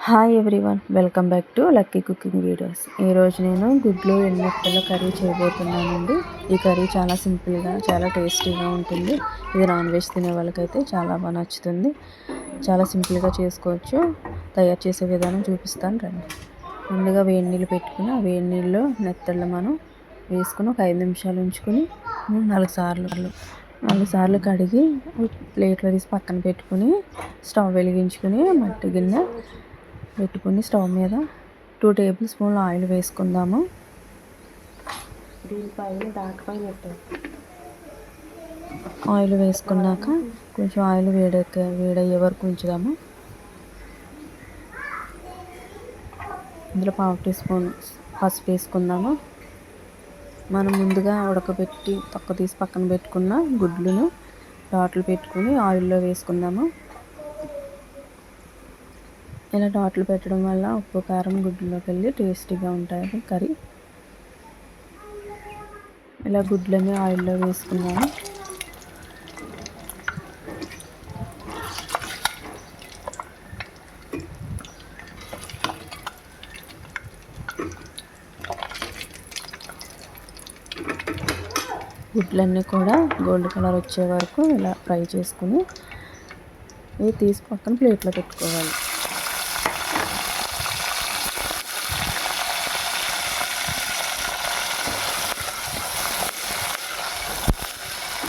Hi everyone, welcome back to lucky cooking videos. ఈరోజు నేను గుడ్లు ఎన్నెత్తల కర్రీ చేయబోతున్నానండి. ఈ కర్రీ చాలా సింపుల్గా చాలా టేస్టీగా ఉంటుంది. ఇది నాన్ వెజ్ తినే వాళ్ళకైతే చాలా బాగా నచ్చుతుంది. చాలా సింపుల్గా చేసుకోవచ్చు. తయారు చేసే విధానం చూపిస్తాను రండి. ముందుగా వేడి నీళ్ళు పెట్టుకుని ఆ వేడి నీళ్ళు నెత్తళ్ళు మనం వేసుకుని ఒక 5 నిమిషాలు ఉంచుకొని 4 సార్లు కడిగి ప్లేట్లో తీసి పక్కన పెట్టుకుని స్టవ్ వెలిగించుకుని మట్టి గిన్నె పెట్టుకుని స్టవ్ మీద 2 టేబుల్ స్పూన్ల ఆయిల్ వేసుకుందాము. ఆయిల్ వేసుకున్నాక కొంచెం ఆయిల్ వేడయ్యే వరకు ఉంచుదాము. ఇందులో 1/2 టీ స్పూన్ పసుపు వేసుకుందాము. మనం ముందుగా ఉడకబెట్టి తొక్క తీసి పక్కన పెట్టుకున్న గుడ్లను డాట్లు పెట్టుకుని ఆయిల్లో వేసుకుందాము. ఇలా డాట్లు పెట్టడం వల్ల ఉప్పు కారం గుడ్లోకి వెళ్ళి టేస్టీగా ఉంటుంది కర్రీ. ఇలా గుడ్లని ఆయిల్లో వేసుకున్నాము. గుడ్లన్నీ కూడా గోల్డ్ కలర్ వచ్చే వరకు ఇలా ఫ్రై చేసుకుని ఇవి తీసి పక్కన ప్లేట్లో పెట్టుకోవాలి.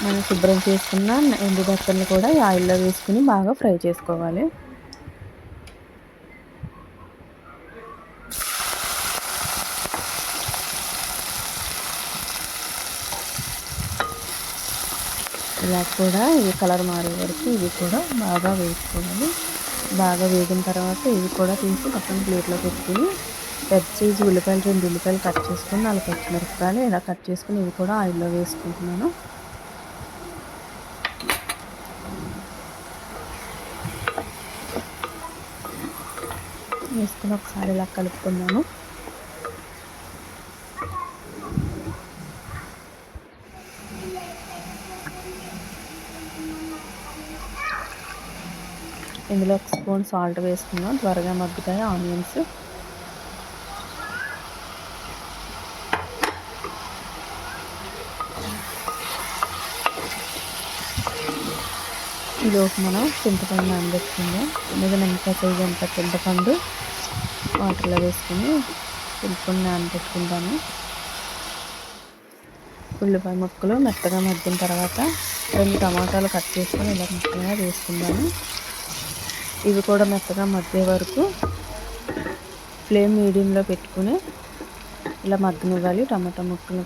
మనం శుభ్రం చేసుకున్న ఎండు బెత్తలను కూడా ఈ ఆయిల్లో వేసుకుని బాగా ఫ్రై చేసుకోవాలి. ఇలా కూడా ఇవి కలర్ మారే వరకు ఇవి కూడా బాగా వేసుకోవాలి. బాగా వేగిన తర్వాత ఇవి కూడా తీసి పక్కన ప్లేట్లో పెట్టుకుని పెద్ద సైజు ఉల్లిపాయలు 2 ఉల్లిపాయలు కట్ చేసుకుని 4 పచ్చిమిరపకాయలు ఇలా కట్ చేసుకుని ఇవి కూడా ఆయిల్లో వేసుకుంటున్నాను. వేసుకుని ఒకసారి ఇలా కలుపుకున్నాము. ఇందులో 1 స్పూన్ సాల్ట్ వేసుకున్నాం. త్వరగా మగ్గుతాయి ఆనియన్స్. ఈలోపు మనం చింతపండు నానబెట్టుకుందాం. ముందుగా నిమ్మకాయ సైజు అంత చింతపండు వాటర్లో వేసుకుని చింతపండు నానబెట్టుకుంటాము. ఉల్లిపాయ ముక్కలు మెత్తగా మగ్గిన తర్వాత 2 టమాటాలు కట్ చేసుకొని ఇలా మెత్తగా వేసుకుందాము. ఇవి కూడా మెత్తగా మగ్గే వరకు ఫ్లేమ్ మీడియంలో పెట్టుకుని ఇలా మగ్గనివ్వాలి. టమాటా ముక్కలు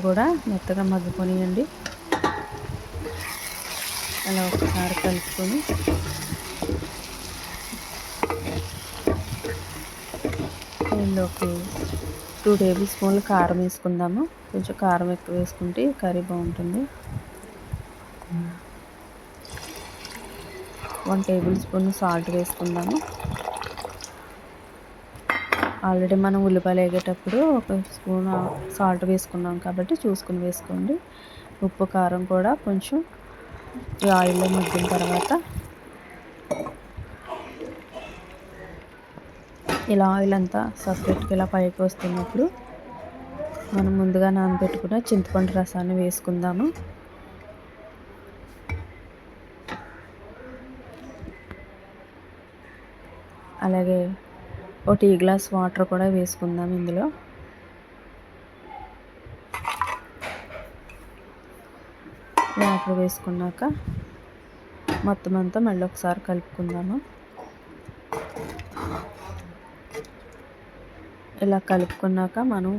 కూడా మెత్తగా మగ్గిపోనియండి. అలా ఒకసారి కలుపుకొని దీనిలోకి 2 టేబుల్ స్పూన్లు కారం వేసుకుందాము. కొంచెం కారం ఎక్కువ వేసుకుంటే కర్రీ బాగుంటుంది. 1 టేబుల్ స్పూన్ సాల్ట్ వేసుకుందాము. ఆల్రెడీ మనం ఉల్లిపాయలు వేగేటప్పుడు 1 స్పూన్ సాల్ట్ వేసుకున్నాం కాబట్టి చూసుకుని వేసుకోండి. ఉప్పు కారం కూడా కొంచెం ఈ ఆయిల్లో మగ్గిన తర్వాత ఇలా ఆయిల్ అంతా సపరేట్గా ఇలా పైకి వస్తున్నప్పుడు మనం ముందుగా నానబెట్టుకున్న చింతపండు రసాన్ని వేసుకుందాము. అలాగే 1 టీ గ్లాస్ వాటర్ కూడా వేసుకుందాం. ఇందులో వాటర్ వేసుకున్నాక మొత్తం అంతా మళ్ళీ ఒకసారి కలుపుకుందాము. ఇలా కలుపుకున్నాక మనం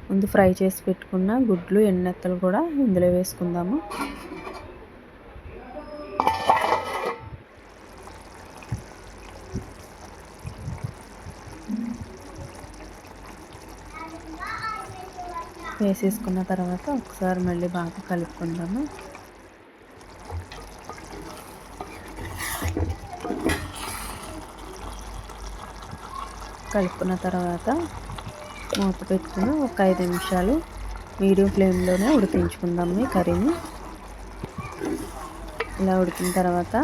ముందు ఫ్రై చేసి పెట్టుకున్న గుడ్లు ఎన్నెత్తలు కూడా ఇందులో వేసుకుందాము. వేసేసుకున్న తర్వాత ఒకసారి మళ్ళీ బాగా కలుపుకుందాము. కలుపుకున్న తర్వాత మూత పెట్టుకుని ఒక 5 నిమిషాలు మీడియం ఫ్లేమ్లోనే ఉడికించుకుందాము ఈ కర్రీని. ఇలా ఉడికిన తర్వాత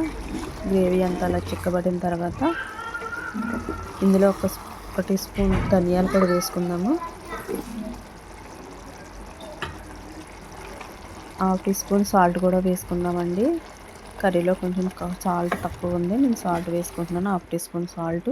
గ్రేవీ అంతా అలా చిక్కబడిన తర్వాత ఇందులో ఒక టీ స్పూన్ ధనియాల పొడి వేసుకుందాము. 1/2 టీ స్పూన్ సాల్ట్ కూడా వేసుకుందామండి. కర్రీలో కొంచెం సాల్ట్ తక్కువ ఉంది, నేను సాల్ట్ వేసుకుంటున్నాను. 1/2 టీ స్పూన్ సాల్ట్.